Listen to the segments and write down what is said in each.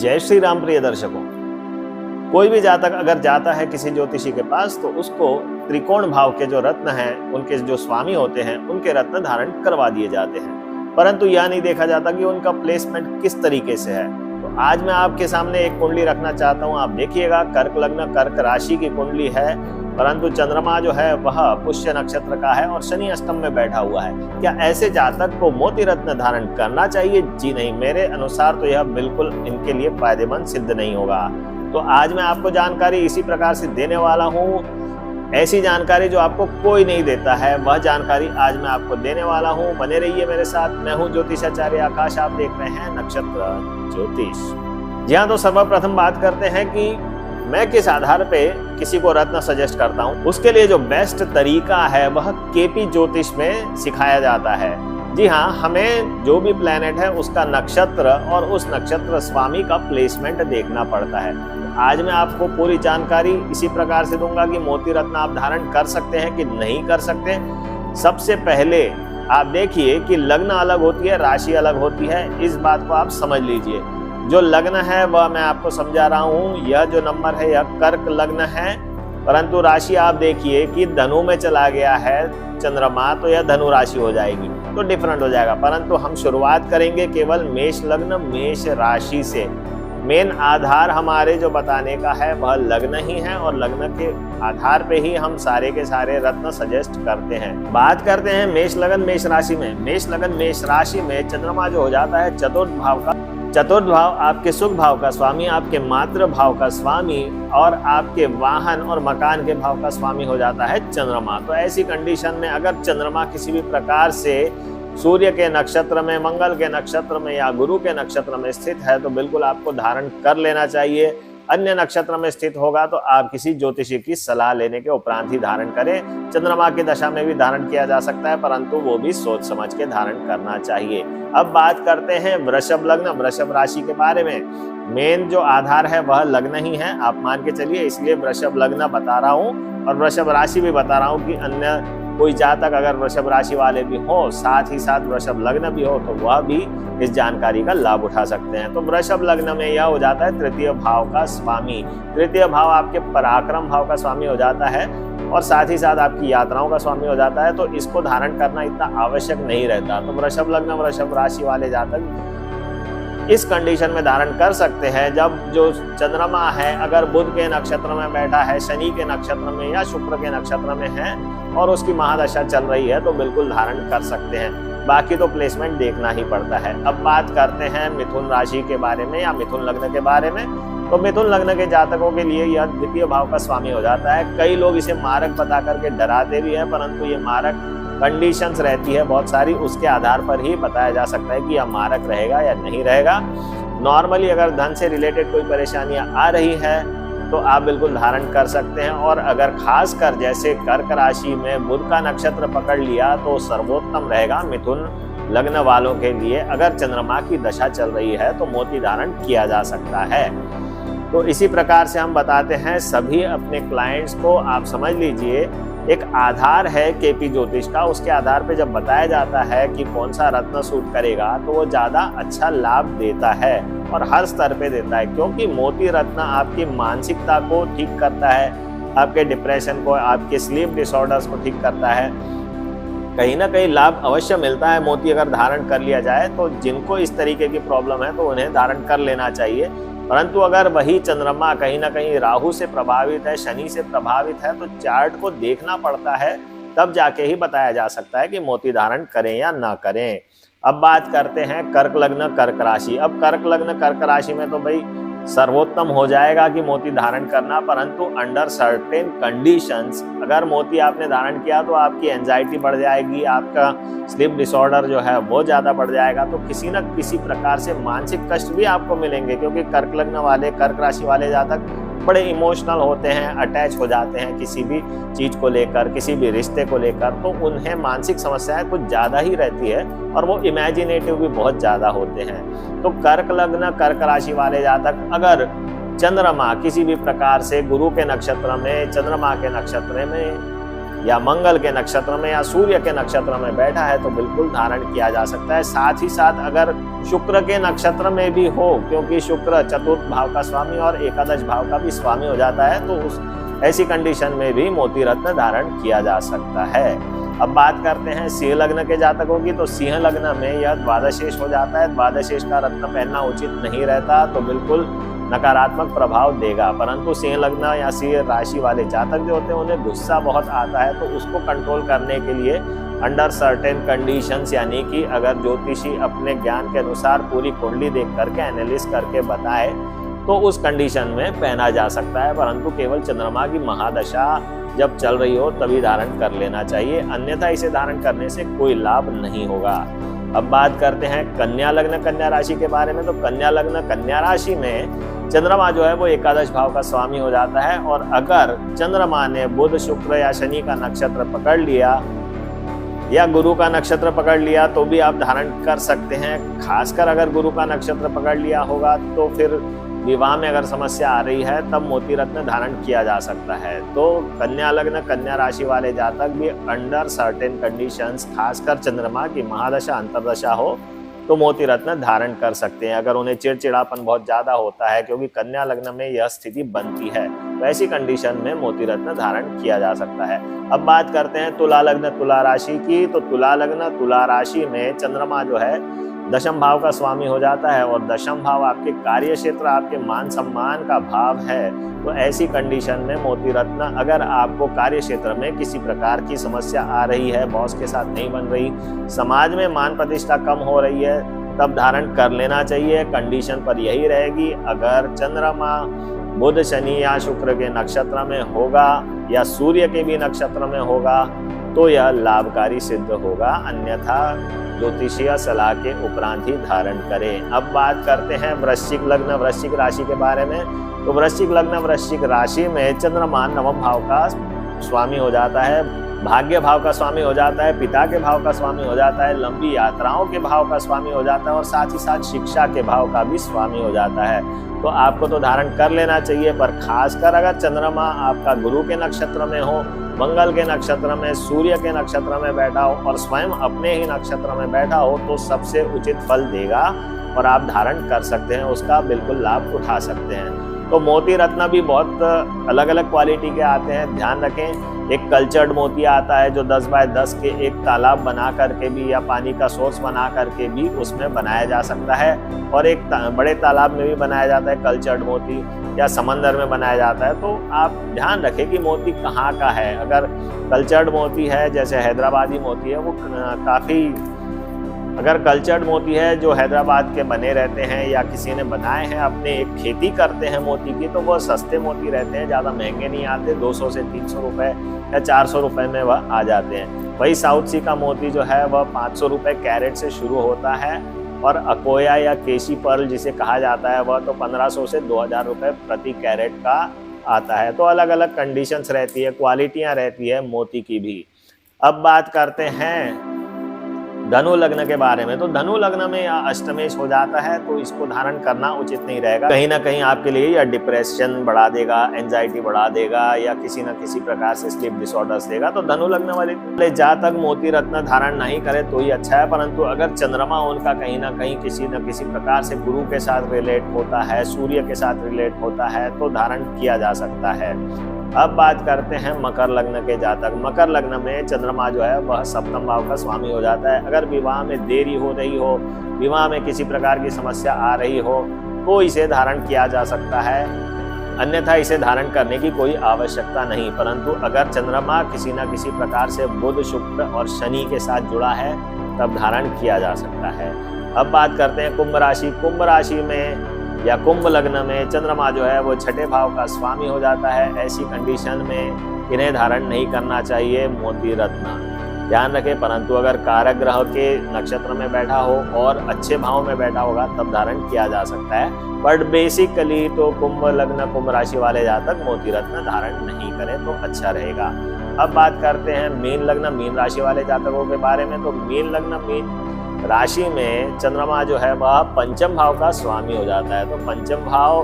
जय श्री राम प्रिय दर्शकों। कोई भी जातक अगर जाता है किसी ज्योतिषी के पास तो उसको त्रिकोण भाव के जो रत्न हैं, उनके जो स्वामी होते हैं, उनके रत्न धारण करवा दिए जाते हैं, परंतु यह नहीं देखा जाता कि उनका प्लेसमेंट किस तरीके से है। तो आज मैं आपके सामने एक कुंडली रखना चाहता हूं। आप देखिएगा, कर्क लग्न कर्क राशि की कुंडली है, परंतु चंद्रमा जो है वह पुष्य नक्षत्र का है और शनि अष्टम में बैठा हुआ है। क्या ऐसे जातक को मोती रत्न धारण करना चाहिए? जी नहीं, मेरे अनुसार तो यह बिल्कुल इनके लिए फायदेमंद सिद्ध नहीं होगा। तो आज मैं आपको जानकारी इसी प्रकार से देने वाला हूँ, ऐसी जानकारी जो आपको कोई नहीं देता है, वह जानकारी आज मैं आपको देने वाला हूँ। बने रहिए मेरे साथ। मैं हूँ ज्योतिषाचार्य आकाश, आप देख रहे हैं नक्षत्र ज्योतिष। जी हाँ, तो सर्वप्रथम बात करते हैं कि मैं किस आधार पे किसी को रत्न सजेस्ट करता हूँ। उसके लिए जो बेस्ट तरीका है वह केपी ज्योतिष में सिखाया जाता है। जी हाँ, हमें जो भी प्लेनेट है उसका नक्षत्र और उस नक्षत्र स्वामी का प्लेसमेंट देखना पड़ता है। आज मैं आपको पूरी जानकारी इसी प्रकार से दूंगा कि मोती रत्न आप धारण कर सकते हैं कि नहीं कर सकते। सबसे पहले आप देखिए कि लग्न अलग होती है, राशि अलग होती है। इस बात को आप समझ लीजिए। जो लग्न है वह मैं आपको समझा रहा हूँ। यह जो नंबर है यह कर्क लग्न है, परंतु राशि आप देखिए कि धनु में चला गया है चंद्रमा, तो यह धनु राशि हो जाएगी, तो डिफरेंट हो जाएगा। परंतु हम शुरुआत करेंगे केवल मेष लग्न मेष राशि से। मेन आधार हमारे जो बताने का है वह लग्न ही है और लग्न के आधार पे ही हम सारे के सारे रत्न सजेस्ट करते हैं। बात करते हैं मेष लग्न मेष राशि में। मेष लग्न मेष राशि में चंद्रमा जो हो जाता है चतुर्थ भाव का। चतुर्थ भाव आपके सुख भाव का स्वामी, आपके मातृ भाव का स्वामी और आपके वाहन और मकान के भाव का स्वामी हो जाता है चंद्रमा। तो ऐसी कंडीशन में अगर चंद्रमा किसी भी प्रकार से सूर्य के नक्षत्र में, मंगल के नक्षत्र में या गुरु के नक्षत्र में स्थित है तो बिल्कुल आपको धारण कर लेना चाहिए। अन्य नक्षत्र में स्थित होगा तो आप किसी ज्योतिषी की सलाह लेने के उपरांत ही धारण करें। चंद्रमा की दशा में भी धारण किया जा सकता है, परंतु वो भी सोच समझ के धारण करना चाहिए। अब बात करते हैं वृषभ लग्न वृषभ राशि के बारे में। मेन जो आधार है वह लग्न ही है, आप मान के चलिए, इसलिए वृषभ लग्न बता रहा हूँ और वृषभ राशि भी बता रहा हूँ कि अन्य कोई जातक अगर वृषभ राशि वाले भी हो, साथ ही साथ वृषभ लग्न भी हो, तो वह भी इस जानकारी का लाभ उठा सकते हैं। तो वृषभ लग्न में यह हो जाता है तृतीय भाव का स्वामी। तृतीय भाव आपके पराक्रम भाव का स्वामी हो जाता है और साथ ही साथ आपकी यात्राओं का स्वामी हो जाता है, तो इसको धारण करना इतना आवश्यक नहीं रहता। तो वृषभ लग्न वृषभ राशि वाले जातक इस कंडीशन में धारण कर सकते हैं जब जो चंद्रमा है अगर बुध के नक्षत्र में बैठा है, शनि के नक्षत्र में या शुक्र के नक्षत्र में है और उसकी महादशा चल रही है तो बिल्कुल धारण कर सकते हैं। बाकी तो प्लेसमेंट देखना ही पड़ता है। अब बात करते हैं मिथुन राशि के बारे में या मिथुन लग्न के बारे में। तो मिथुन लग्न के जातकों के लिए यह द्वितीय भाव का स्वामी हो जाता है। कई लोग इसे मारक बता करके डराते भी है, परंतु ये मारक कंडीशंस रहती है बहुत सारी, उसके आधार पर ही बताया जा सकता है कि यह मारक रहेगा या नहीं रहेगा। नॉर्मली अगर धन से रिलेटेड कोई परेशानियां आ रही है तो आप बिल्कुल धारण कर सकते हैं। और अगर खासकर जैसे कर्क राशि में बुध का नक्षत्र पकड़ लिया तो सर्वोत्तम रहेगा मिथुन लग्न वालों के लिए। अगर चंद्रमा की दशा चल रही है तो मोती धारण किया जा सकता है। तो इसी प्रकार से हम बताते हैं सभी अपने क्लाइंट्स को। आप समझ लीजिए, एक आधार है केपी ज्योतिष का, उसके आधार पे जब बताया जाता है कि कौन सा रत्न सूट करेगा तो वो ज़्यादा अच्छा लाभ देता है और हर स्तर पे देता है, क्योंकि मोती रत्न आपकी मानसिकता को ठीक करता है, आपके डिप्रेशन को, आपके स्लीप डिसऑर्डर्स को ठीक करता है। कहीं ना कहीं लाभ अवश्य मिलता है मोती अगर धारण कर लिया जाए। तो जिनको इस तरीके की प्रॉब्लम है तो उन्हें धारण कर लेना चाहिए। परंतु अगर वही चंद्रमा कहीं ना कहीं राहु से प्रभावित है, शनि से प्रभावित है, तो चार्ट को देखना पड़ता है, तब जाके ही बताया जा सकता है कि मोती धारण करें या ना करें। अब बात करते हैं कर्क लग्न कर्क राशि। अब कर्क लग्न कर्क राशि में तो भाई सर्वोत्तम हो जाएगा कि मोती धारण करना, परंतु अंडर सर्टेन कंडीशंस। अगर मोती आपने धारण किया तो आपकी एंजाइटी बढ़ जाएगी, आपका स्लीप डिसऑर्डर जो है वो ज़्यादा बढ़ जाएगा, तो किसी न किसी प्रकार से मानसिक कष्ट भी आपको मिलेंगे। क्योंकि कर्क लग्न वाले कर्क राशि वाले जातक बड़े इमोशनल होते हैं, अटैच हो जाते हैं किसी भी चीज़ को लेकर, किसी भी रिश्ते को लेकर, तो उन्हें मानसिक समस्याएं कुछ ज़्यादा ही रहती है और वो इमेजिनेटिव भी बहुत ज़्यादा होते हैं। तो कर्क लग्न कर्क राशि वाले जातक अगर चंद्रमा किसी भी प्रकार से गुरु के नक्षत्र में, चंद्रमा के नक्षत्र में या मंगल के नक्षत्र में या सूर्य के नक्षत्र में बैठा है तो बिल्कुल धारण किया जा सकता है। साथ ही साथ अगर शुक्र के नक्षत्र में भी हो, क्योंकि शुक्र चतुर्थ भाव का स्वामी और एकादश भाव का भी स्वामी हो जाता है, तो उस ऐसी कंडीशन में भी मोती रत्न धारण किया जा सकता है। अब बात करते हैं सिंह लग्न के जातकों की, तो सिंह लग्न में यह द्वादशेष हो जाता है। द्वादशेष का रत्न पहनना उचित नहीं रहता, तो बिल्कुल नकारात्मक प्रभाव देगा। परंतु सिंह लग्न या सिंह राशि वाले जातक जो होते हैं उन्हें गुस्सा बहुत आता है, तो उसको कंट्रोल करने के लिए अंडर सर्टेन कंडीशंस, यानी कि अगर ज्योतिषी अपने ज्ञान के अनुसार पूरी कुंडली देख करके एनालिसिस करके बताए तो उस कंडीशन में पहना जा सकता है। परंतु केवल चंद्रमा की महादशा जब चल रही हो तभी धारण कर लेना चाहिए, अन्यथा इसे धारण करने से कोई लाभ नहीं होगा। अब बात करते हैं कन्या लग्न कन्या राशि के बारे में। तो कन्या लग्न कन्या राशि में चंद्रमा जो है वो एकादश भाव का स्वामी हो जाता है, और अगर चंद्रमा ने बुध शुक्र या शनि का नक्षत्र पकड़ लिया या गुरु का नक्षत्र पकड़ लिया तो भी आप धारण कर सकते हैं। खासकर अगर गुरु का नक्षत्र पकड़ लिया होगा तो फिर विवाह में अगर समस्या आ रही है तब मोती रत्न धारण किया जा सकता है। तो कन्या लग्न कन्या राशि वाले जातक भी अंडर सर्टेन कंडीशंस, खासकर चंद्रमा की महादशा अंतरदशा हो तो मोती रत्न धारण कर सकते हैं। अगर उन्हें चिड़चिड़ापन बहुत ज्यादा होता है, क्योंकि कन्या लग्न में यह स्थिति बनती है, तो ऐसी कंडीशन में मोती रत्न धारण किया जा सकता है। अब बात करते हैं तुला लग्न तुला राशि की। तो तुला लग्न तुला राशि में चंद्रमा जो है दशम भाव का स्वामी हो जाता है, और दशम भाव आपके कार्य क्षेत्र, आपके मान सम्मान का भाव है। तो ऐसी कंडीशन में मोती रत्न, अगर आपको कार्य क्षेत्र में किसी प्रकार की समस्या आ रही है, बॉस के साथ नहीं बन रही, समाज में मान प्रतिष्ठा कम हो रही है, तब धारण कर लेना चाहिए। कंडीशन पर यही रहेगी, अगर चंद्रमा बुध शनि या शुक्र के नक्षत्र में होगा या सूर्य के भी नक्षत्र में होगा तो यह लाभकारी सिद्ध होगा, अन्यथा ज्योतिषीय सलाह के उपरांत ही धारण करें। अब बात करते हैं वृश्चिक लग्न वृश्चिक राशि के बारे में। तो वृश्चिक लग्न वृश्चिक राशि में चंद्रमा नवम भाव का स्वामी हो जाता है, भाग्य भाव का स्वामी हो जाता है, पिता के भाव का स्वामी हो जाता है, लंबी यात्राओं के भाव का स्वामी हो जाता है, और साथ ही साथ शिक्षा के भाव का भी स्वामी हो जाता है। तो आपको तो धारण कर लेना चाहिए, पर खासकर अगर चंद्रमा आपका गुरु के नक्षत्र में हो, मंगल के नक्षत्र में, सूर्य के नक्षत्र में बैठा हो और स्वयं अपने ही नक्षत्र में बैठा हो तो सबसे उचित फल देगा और आप धारण कर सकते हैं, उसका बिल्कुल लाभ उठा सकते हैं। तो मोती रत्न भी बहुत अलग अलग क्वालिटी के आते हैं, ध्यान रखें। एक कल्चर्ड मोती आता है जो 10 बाय 10 के एक तालाब बना करके भी या पानी का सोर्स बना करके भी उसमें बनाया जा सकता है, और एक बड़े तालाब में भी बनाया जाता है कल्चर्ड मोती, या समंदर में बनाया जाता है। तो आप ध्यान रखें कि मोती कहाँ का है। अगर कल्चर्ड मोती है, जैसे हैदराबादी मोती है, वो काफ़ी, अगर कल्चर्ड मोती है जो हैदराबाद के बने रहते हैं या किसी ने बनाए हैं, अपने एक खेती करते हैं मोती की, तो वो सस्ते मोती रहते हैं, ज़्यादा महंगे नहीं आते, 200 से 300 रुपये या 400 रुपये में वह आ जाते हैं। वही साउथ सी का मोती जो है वह 500 रुपये कैरेट से शुरू होता है, और अकोया या केशी पर्ल जिसे कहा जाता है वह तो 1500 से 2000 रुपये प्रति कैरेट का आता है। तो अलग अलग कंडीशंस रहती है, क्वालिटियाँ रहती है मोती की भी। अब बात करते हैं धनु लग्न के बारे में। तो धनु लग्न में या अष्टमेश हो जाता है तो इसको धारण करना उचित नहीं रहेगा। कहीं ना कहीं आपके लिए या डिप्रेशन बढ़ा देगा, एंजाइटी बढ़ा देगा, या किसी न किसी प्रकार से स्लीप डिसऑर्डर्स देगा। तो धनु लग्न वाले जातक मोती रत्न धारण नहीं करे तो ही अच्छा है। परंतु अगर चंद्रमा उनका कहीं ना कहीं किसी न किसी प्रकार से गुरु के साथ रिलेट होता है, सूर्य के साथ रिलेट होता है, तो धारण किया जा सकता है। अब बात करते हैं मकर लग्न के जातक। मकर लग्न में चंद्रमा जो है वह सप्तम भाव का स्वामी हो जाता है। अगर विवाह में देरी हो रही हो, विवाह में किसी प्रकार की समस्या आ रही हो, तो इसे धारण किया जा सकता है, अन्यथा इसे धारण करने की कोई आवश्यकता नहीं। परंतु अगर चंद्रमा किसी न किसी प्रकार से बुध शुक्र और शनि के साथ जुड़ा है तब धारण किया जा सकता है। अब बात करते हैं कुंभ राशि। कुंभ राशि में या कुंभ लग्न में चंद्रमा जो है वो छठे भाव का स्वामी हो जाता है। ऐसी कंडीशन में इन्हें धारण नहीं करना चाहिए मोती रत्न, ध्यान रखें। परंतु अगर कारक ग्रह के नक्षत्र में बैठा हो और अच्छे भाव में बैठा होगा तब धारण किया जा सकता है। बट बेसिकली तो कुंभ लग्न कुंभ राशि वाले जातक मोती रत्न धारण नहीं करें तो अच्छा रहेगा। अब बात करते हैं मीन लग्न मीन राशि वाले जातकों के बारे में। तो मीन लग्न मीन राशि में चंद्रमा जो है वह पंचम भाव का स्वामी हो जाता है। तो पंचम भाव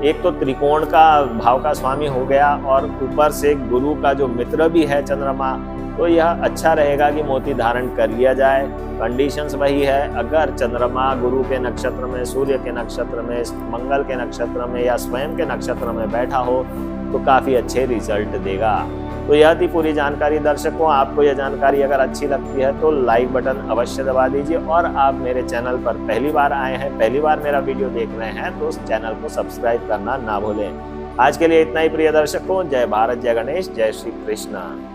एक तो त्रिकोण का भाव का स्वामी हो गया और ऊपर से गुरु का जो मित्र भी है चंद्रमा, तो यह अच्छा रहेगा कि मोती धारण कर लिया जाए। कंडीशंस वही है, अगर चंद्रमा गुरु के नक्षत्र में, सूर्य के नक्षत्र में, मंगल के नक्षत्र में या स्वयं के नक्षत्र में बैठा हो तो काफी अच्छे रिजल्ट देगा। तो यह थी पूरी जानकारी। दर्शकों, आपको यह जानकारी अगर अच्छी लगती है तो लाइक बटन अवश्य दबा दीजिए, और आप मेरे चैनल पर पहली बार आए हैं, पहली बार मेरा वीडियो देख रहे हैं, तो उस चैनल को सब्सक्राइब करना ना भूलें। आज के लिए इतना ही प्रिय दर्शकों। जय भारत, जय गणेश, जय श्री कृष्ण।